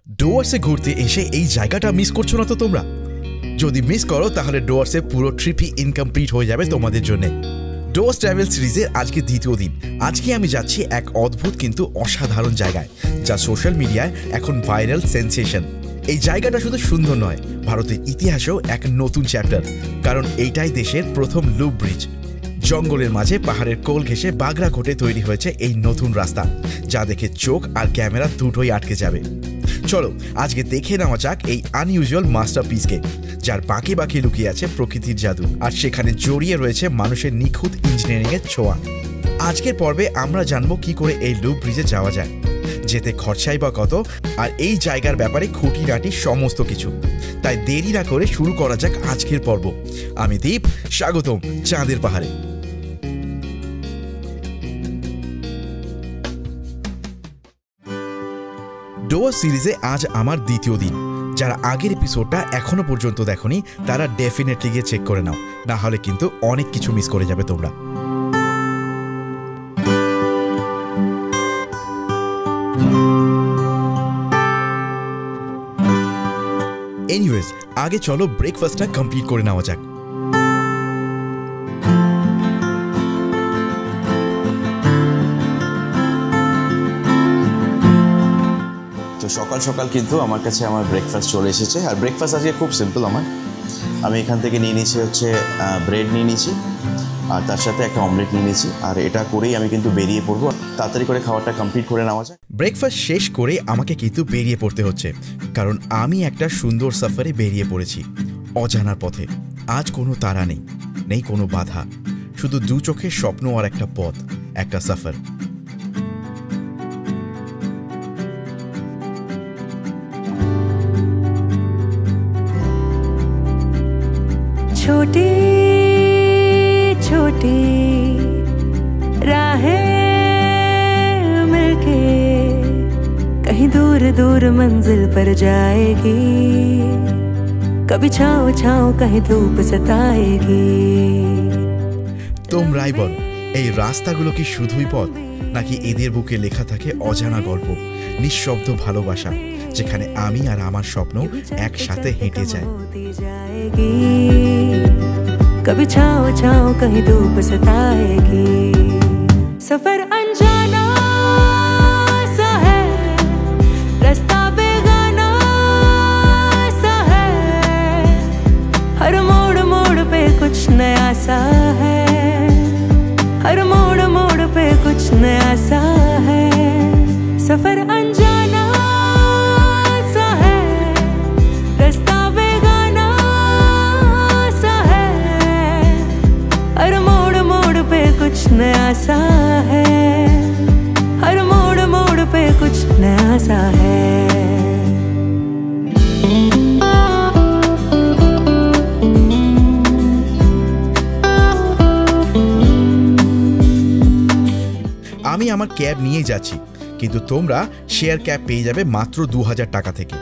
ডুয়ার্সে ঘুরতে এসে এই জায়গাটা মিস করছো না তো তোমরা? যদি মিস করো তাহলে ডুয়ার্সে পুরো ট্রিপই ইনকমপ্লিট হয়ে যাবে তোমাদের জন্য। ডুয়ার্স ট্রাভেল সিরিজের আজকে দ্বিতীয় দিন। আজকে আমি যাচ্ছি এক অদ্ভুত কিন্তু অসাধারণ জায়গায়, যা সোশ্যাল মিডিয়ায় এখন ভাইরাল সেন্সেশন। এই জায়গাটা শুধু সুন্দর নয়, ভারতের ইতিহাসেও এক নতুন চ্যাপ্টার, কারণ এইটাই দেশের প্রথম লুপ ব্রিজ। জঙ্গলের মাঝে পাহাড়ের কোল ঘেঁষে বাগরাকোটে তৈরি হয়েছে এই নতুন রাস্তা, যা দেখে চোখ আর ক্যামেরা দুটোই আটকে যাবে। চলো আজকে দেখে নেওয়া যাক এই আনইউজুয়াল মাস্টারপিসকে, যার বাঁকে বাঁকে লুকিয়ে আছে প্রকৃতির জাদু, আর সেখানে জড়িয়ে রয়েছে মানুষের নিখুঁত ইঞ্জিনিয়ারিংয়ের ছোঁয়া। আজকের পর্বে আমরা জানবো কি করে এই লুপ ব্রিজে যাওয়া যায়, যেতে খরচাই বা কত, আর এই জায়গার ব্যাপারে খুঁটিনাটি সমস্ত কিছু। তাই দেরি না করে শুরু করা যাক আজকের পর্ব। আমি দীপ, স্বাগতম চাঁদের পাহাড়ে। ডুয়ার্স সিরিজে আজ আমার দ্বিতীয় দিন। যারা আগের এপিসোডটা এখনো পর্যন্ত দেখোনি তারা ডেফিনেটলি গিয়ে চেক করে নাও, না হলে কিন্তু অনেক কিছু মিস করে যাবে তোমরা। এনিওয়েজ, আগে চলো ব্রেকফাস্টটা কমপ্লিট করে নেওয়া যাক। তো সকাল সকাল কিন্তু আমার কাছে আমার ব্রেকফাস্ট চলে এসেছে, আর ব্রেকফাস্ট আজকে খুব সিম্পল। আমি এখান থেকে নিয়ে নিয়েছি হচ্ছে ব্রেড নিয়ে নিয়েছি, আর তার সাথে একটা অমলেট নিয়ে নিয়েছি, আর এটা করেই আমি কিন্তু বেরিয়ে পড়বো। তাড়াতাড়ি করে খাবারটা কমপ্লিট করে নেওয়া যায়। ব্রেকফাস্ট শেষ করে আমাকে কিন্তু বেরিয়ে পড়তে হচ্ছে, কারণ আমি একটা সুন্দর সফরে বেরিয়ে পড়েছি অজানার পথে। আজ কোনো তাড়া নেই, নেই কোনো বাধা, শুধু দু চোখের স্বপ্ন আর একটা পথ, একটা সফর। छोटी छोटी राहें मिलके कहीं दूर दूर मंजिल पर जाएगी, कभी छाँव छाँव कहीं धूप सताएगी। তোমরাই বলো, এই রাস্তাগুলো কি শুধুই পথ, নাকি এদের বুকে লেখা থাকে অজানা গল্প, নিঃশব্দ ভালোবাসা, যেখানে আমি আর আমার স্বপ্ন একসাথে হেঁটে যায়। कभी छाँव छाँव कहीं धूप सताएगी। सफर अनजाना सा है, रास्ता बेगाना सा है, हर मोड़ मोड़ पे कुछ नया सा है, हर मोड़ मोड़ पे कुछ नया सा है। सफर अनजाना सा है, रास्ता बेगाना सा है, हर मोड़ मोड़ पे कुछ नया सा है, हर मोड़ मोड़ पे कुछ नया सा है। আমি আমার ক্যাব নিয়ে যাচ্ছি, কিন্তু তোমরা শেয়ার ক্যাব পেয়ে যাবে মাত্র 2000 টাকা থেকে।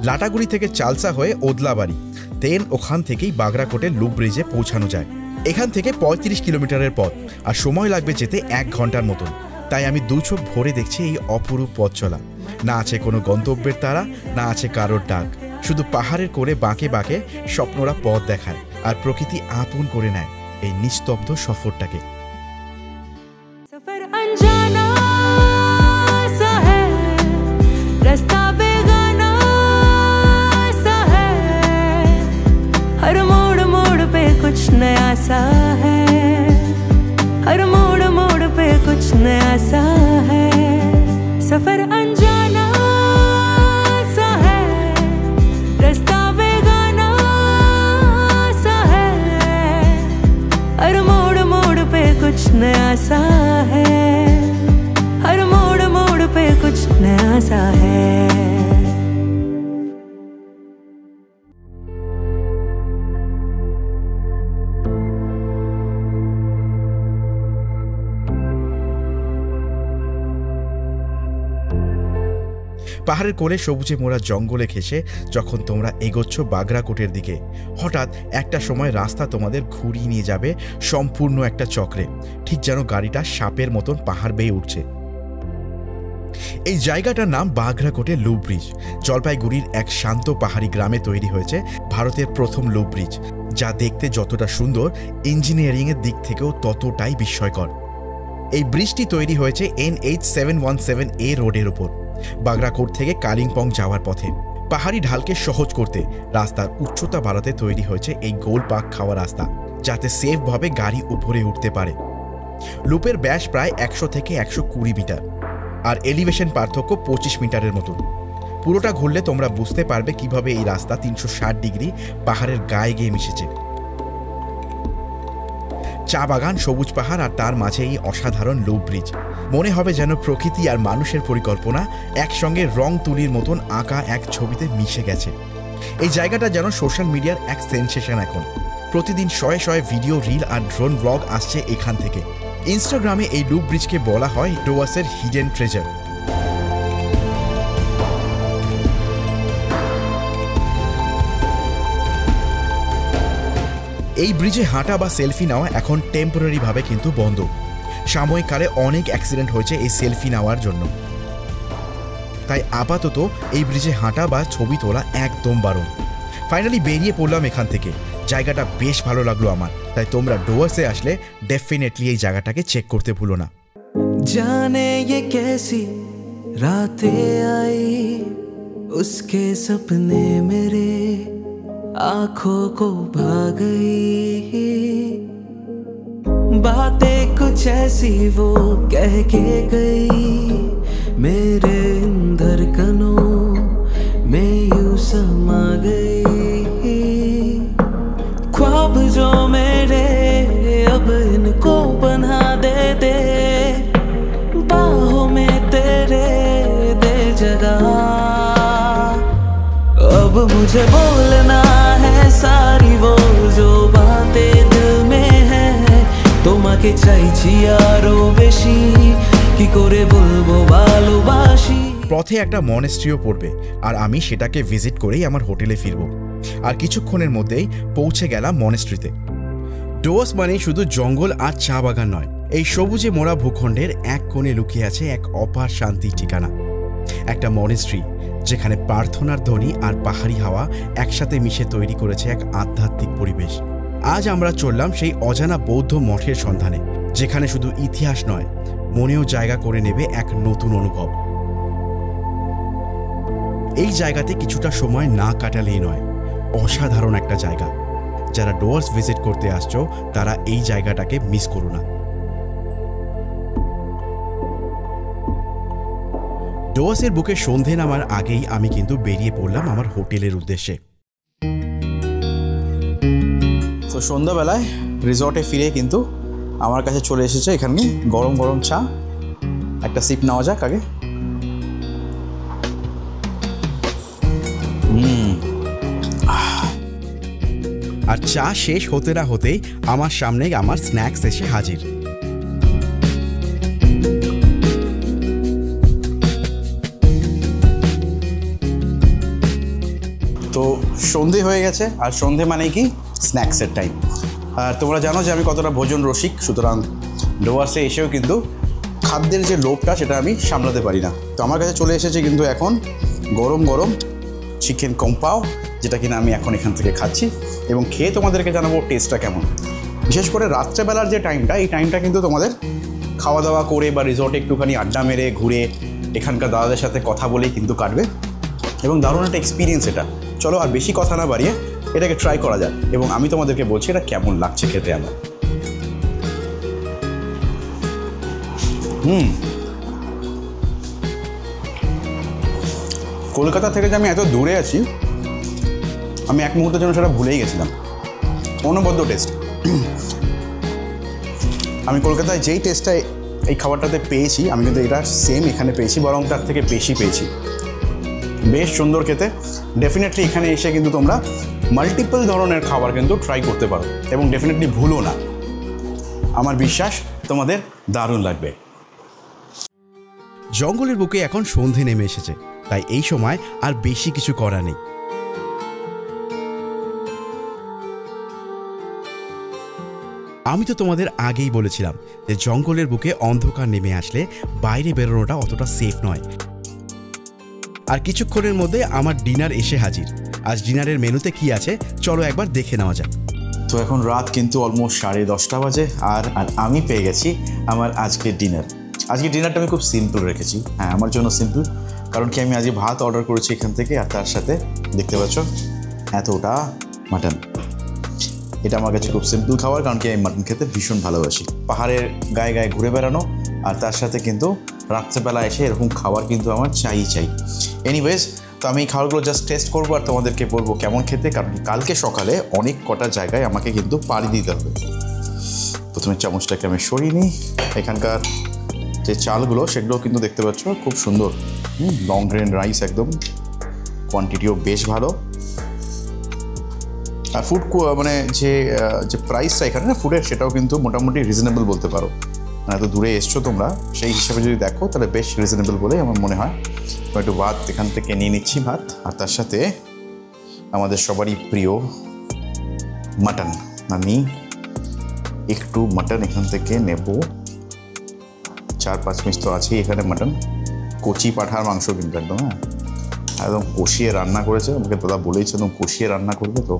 লাটাগুড়ি থেকে চালসা হয়ে ওদলাবাড়ি, দেন ওখান থেকেই বাগরাকোটের লুপ ব্রিজে পৌঁছানো যায়। এখান থেকে 35 কিলোমিটারের পথ, আর সময় লাগবে যেতে 1 ঘন্টার মতন। তাই আমি দু চোখ ভরে দেখছি এই অপরূপ পথ চলা। না আছে কোনো গন্তব্যের তারা, না আছে কারোর ডাক, শুধু পাহাড়ের কোলে বাঁকে বাঁকে স্বপ্নরা পথ দেখায়, আর প্রকৃতি আপন করে নেয় এই নিস্তব্ধ সফরটাকে। सफर अनजाना सा है, रास्ता बेगाना सा है, हर मोड़ मोड़ पे कुछ नया सा है, हर मोड़ मोड़ पे कुछ नया सा है। सफर अनजाना सा है, रास्ता बेगाना सा है, हर मोड़ मोड़ पे कुछ नया सा है, हर मोड़ मोड़ पे कुछ नया सा है। পাহাড়ের কোলে সবুজে মোড়া জঙ্গলে ঘেঁষে যখন তোমরা এগোচ্ছ বাগরাকোটের দিকে, হঠাৎ একটা সময় রাস্তা তোমাদের ঘুরিয়ে নিয়ে যাবে সম্পূর্ণ একটা চক্রে, ঠিক যেন গাড়িটা সাপের মতন পাহাড় বেয়ে উঠছে। এই জায়গাটার নাম বাঘরাকোটের লুপ ব্রিজ। জলপাইগুড়ির এক শান্ত পাহাড়ি গ্রামে তৈরি হয়েছে ভারতের প্রথম লুপ ব্রিজ, যা দেখতে যতটা সুন্দর ইঞ্জিনিয়ারিংয়ের দিক থেকেও ততটাই বিস্ময়কর। এই ব্রিজটি তৈরি হয়েছে NH 717A রোডের ওপর, বাঘরাকোট থেকে কালিম্পং যাওয়ার পথে। পাহাড়ি ঢালকে সহজ করতে রাস্তার উচ্চতা বাড়াতে তৈরি হয়েছে এই গোল পাক খাওয়া রাস্তা, যাতে সেফভাবে গাড়ি উপরে উঠতে পারে। লুপের ব্যাস প্রায় 100 থেকে 120 মিটার, আর এলিভেশন পার্থক্য 25 মিটারের মতো। পুরোটা ঘুরলে তোমরা বুঝতে পারবে কিভাবে এই রাস্তা 360 ডিগ্রি পাহাড়ের গায়ে গিয়ে মিশেছে। চা বাগান, সবুজ পাহাড়, আর তার মাঝে এই অসাধারণ লুপ ব্রিজ। মনে হবে যেন প্রকৃতি আর মানুষের পরিকল্পনা একসঙ্গে রং তুলির মতন আঁকা এক ছবিতে মিশে গেছে। এই জায়গাটা যেন সোশ্যাল মিডিয়ার এক সেন্সেশন এখন। প্রতিদিন শয়ে শয়ে ভিডিও, রিল আর ড্রোন ব্লগ আসছে এখান থেকে। ইনস্টাগ্রামে এই লুপ ব্রিজকে বলা হয় ডোয়াসের হিডেন ট্রেজার। এই ব্রিজে হাঁটা বা সেলফি নেওয়া এখন টেম্পোরারিভাবে কিন্তু বন্ধ। সাময়িককালে অনেক অ্যাক্সিডেন্ট হয়েছে এই সেলফি নেওয়ার জন্য, তাই আপাতত এই ব্রিজে হাঁটা বা ছবি তোলা একদম বারণ। ফাইনালি বেরিয়ে পড়লাম এখান থেকে। জায়গাটা বেশ ভালো লাগলো আমার, তাই তোমরা ডোয়াসে আসলে ডেফিনেটলি এই জায়গাটাকে চেক করতে ভুলো না। जाने ये कैसी रातें आई, उसके सपने मेरे आंखों को भा गई। बातें कुछ ऐसी वो कह के गई, मेरे धड़कनों में यूं समा गई। ख्वाब जो मेरे अब इनको बना दे बाहों में तेरे दे जगह। अब मुझे बोलना है सारी वो जो बातें दिल में है, তোমাকে চাইছি আরো বেশি, কি করে বলবো ভালোবাসি। পথে একটা মনেস্ট্রিও পড়বে, আর আমি সেটাকে ভিজিট করেই আমার হোটেলে ফিরব। আর কিছুক্ষণের মধ্যেই পৌঁছে গেলাম মনেস্ট্রিতে। ডোয়াস মানে শুধু জঙ্গল আর চা বাগান নয়, এই সবুজে মোড়া ভূখণ্ডের এক কোণে লুকিয়ে আছে এক অপার শান্তির ঠিকানা, একটা মনেস্ট্রি যেখানে প্রার্থনার ধ্বনি আর পাহাড়ি হাওয়া একসাথে মিশে তৈরি করেছে এক আধ্যাত্মিক পরিবেশ। আজ আমরা চললাম সেই অজানা বৌদ্ধ মঠের সন্ধানে, যেখানে শুধু ইতিহাস নয়, মনেও জায়গা করে নেবে এক নতুন অনুভব। এই জায়গাতে কিছুটা সময় না কাটালেই নয়, অসাধারণ একটা জায়গা। যারা ডোয়ার্স ভিজিট করতে আসছো তারা এই জায়গাটাকে মিস করো না। ডোয়াসের বুকে সন্ধে নামার আগেই আমি কিন্তু বেরিয়ে পড়লাম আমার হোটেলের উদ্দেশ্যে। তো সন্ধ্যাবেলায় রিসর্টে ফিরে কিন্তু আমার কাছে চলে এসেছে এখানে গরম গরম চা। একটা সিপ নেওয়া যাক আগে। আর চা শেষ হতে না হতেই আমার সামনে আমার স্ন্যাক্স এসে হাজির। তো সন্ধে হয়ে গেছে, আর সন্ধে মানে কি স্ন্যাক্সের টাইম। আর তোমরা জানো যে আমি কতটা ভোজন রসিক, সুতরাং ডোয়াসে এসেও কিন্তু খাদ্যের যে লোভটা সেটা আমি সামলাতে পারি না। তো আমার কাছে চলে এসেছে কিন্তু এখন গরম গরম চিকেন কম্পাও, যেটা কিনা আমি এখন এখান থেকে খাচ্ছি এবং খেয়ে তোমাদেরকে জানাবো টেস্টটা কেমন। বিশেষ করে রাত্রেবেলার যে টাইমটা, এই টাইমটা কিন্তু তোমাদের খাওয়া দাওয়া করে বা রিসর্টে একটুখানি আড্ডা মেরে ঘুরে এখানকার দাদাদের সাথে কথা বলেই কিন্তু কাটবে এবং দারুণ একটা এক্সপিরিয়েন্স এটা। চলো আর বেশি কথা না বাড়িয়ে এটাকে ট্রাই করা যাক এবং আমি তোমাদেরকে বলছি এটা কেমন লাগছে খেতে আমার। কলকাতা থেকে যে আমি এত দূরে আছি, আমি এক মুহূর্তের জন্য সেটা ভুলেই গেছিলাম। অনবদ্য টেস্ট। আমি কলকাতায় যেই টেস্টটা এই খাবারটাতে পেয়েছি, আমি কিন্তু এটা সেম এখানে পেয়েছি, বরং তার থেকে বেশি পেয়েছি। বেশ সুন্দর খেতে। ডেফিনেটলি এখানে এসে কিন্তু তোমরা মাল্টিপল ধরনের খাবার কিন্তু ট্রাই করতে পারো এবং ডেফিনেটলি ভুলো না। আমার বিশ্বাস তোমাদের দারুণ লাগবে। জঙ্গলের বুকে এখন সন্ধে নেমে এসেছে, তাই এই সময় আর বেশি কিছু করা নেই। আমি তো তোমাদের আগেই বলেছিলাম যে জঙ্গলের বুকে অন্ধকার নেমে আসলে বাইরে বেরোনোটা অতটা সেফ নয়। আর কিছুক্ষণের মধ্যে আমার ডিনার এসে হাজির। আজ ডিনারের মেনুতে কি আছে চলো একবার দেখে নেওয়া যাক। তো এখন রাত কিন্তু অলমোস্ট 10:30 বাজে, আর আমি পেয়ে গেছি আমার আজকের ডিনার। আজকে ডিনারটা আমি খুব সিম্পল রেখেছি। হ্যাঁ, আমার জন্য সিম্পল, কারণ কি আমি আজকে ভাত অর্ডার করেছি এখান থেকে, আর তার সাথে দেখতে পাচ্ছ এতটা মাটন। এটা আমার কাছে খুব সিম্পল খাবার, কারণ কি আমি মাটন খেতে ভীষণ ভালোবাসি। পাহাড়ের গায়ে গায়ে ঘুরে বেড়ানো, আর তার সাথে কিন্তু রাত্রেবেলা এসে এরকম খাবার কিন্তু আমার চাই। এনিওয়েজ, তো আমি এই খাবারগুলো জাস্ট টেস্ট করবো আর তোমাদেরকে বলবো কেমন খেতে, কারণ কালকে সকালে অনেক কটা জায়গায় আমাকে কিন্তু পাড়ি দিতে হবে। প্রথমে চামচটাকে আমি সরিয়ে নিই। এখানকার যে চালগুলো সেগুলো কিন্তু দেখতে পাচ্ছ খুব সুন্দর, লং গ্রেন রাইস, একদম কোয়ান্টিটিও বেশ ভালো। আর ফুড মানে যে প্রাইসটা এখানে না ফুডের, সেটাও কিন্তু মোটামুটি রিজনেবল বলতে পারো। মানে এত দূরে এসছো তোমরা, সেই হিসাবে যদি দেখো তাহলে বেশ রিজনেবল বলেই আমার মনে হয়। তো একটু ভাত এখান থেকে নিয়ে নিচ্ছি ভাত, আর তার সাথে আমাদের সবারই প্রিয় মাটন। আমি একটু মাটন এখান থেকে নেব। 4-5 পিস তো আছেই এখানে মাটন। কচি পাঁঠার মাংস কিন্তু একদম, হ্যাঁ একদম কষিয়ে রান্না করেছে। আমাকে দাদা বলেইছে একদম কষিয়ে রান্না করবে। তো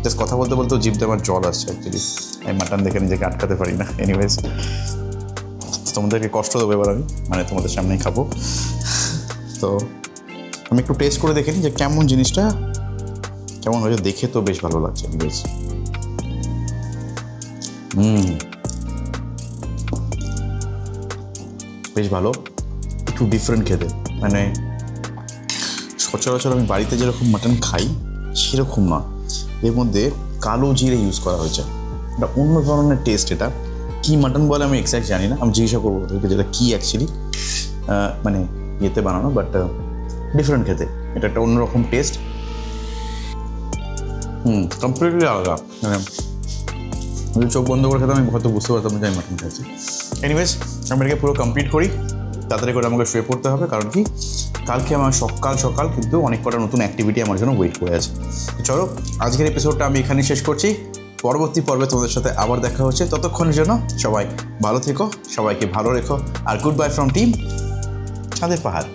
জাস্ট কথা বলতে বলতে জিভতে আমার জল আসছে অ্যাকচুয়ালি। আমি মাটন দেখে নিজেকে আটকাতে পারি না। এনিওয়েজ, তোমাদেরকে কষ্ট দেবো এবার আমি, মানে তোমাদের সামনেই খাবো। তো আমি একটু টেস্ট করে দেখে নিই যে কেমন জিনিসটা কেমন হয়েছে। দেখে তো বেশ ভালো লাগছে। এনিওয়েজ, বেশ ভালো, একটু ডিফারেন্ট খেতে। মানে সচরাচর আমি বাড়িতে যেরকম মাটন খাই সেরকম না, এর মধ্যে কালো জিরে ইউজ করা হয়েছে। এটা অন্য ধরনের টেস্ট। এটা কী মাটন বলে আমি এক্স্যাক্ট জানি না, আমি জিজ্ঞাসা করবো ওদেরকে যেটা কী অ্যাকচুয়ালি মানে ইয়েতে বানানো, বাট ডিফারেন্ট খেতে। এটা একটা অন্যরকম টেস্ট, কমপ্লিটলি আলাদা। মানে যদি চোখ বন্ধ করে খেতাম আমি হয়তো বুঝতে পারতাম যে আমি মাটন খাচ্ছি। এনিওয়েজ, আমি এটাকে পুরো কমপ্লিট করি। তাড়াতাড়ি করে আমাকে শুয়ে পড়তে হবে, কারণ কি কালকে আমার সকাল সকাল কিন্তু অনেক কটা নতুন অ্যাক্টিভিটি আমার জন্য ওয়েট করে আছে। চলো, আজকের এপিসোডটা আমি এখানেই শেষ করছি। পরবর্তী পর্বে তোমাদের সাথে আবার দেখা হচ্ছে। ততক্ষণের জন্য সবাই ভালো থেকো, সবাইকে ভালো রেখো, আর গুড বাই ফ্রম টিম চাঁদের পাহাড়।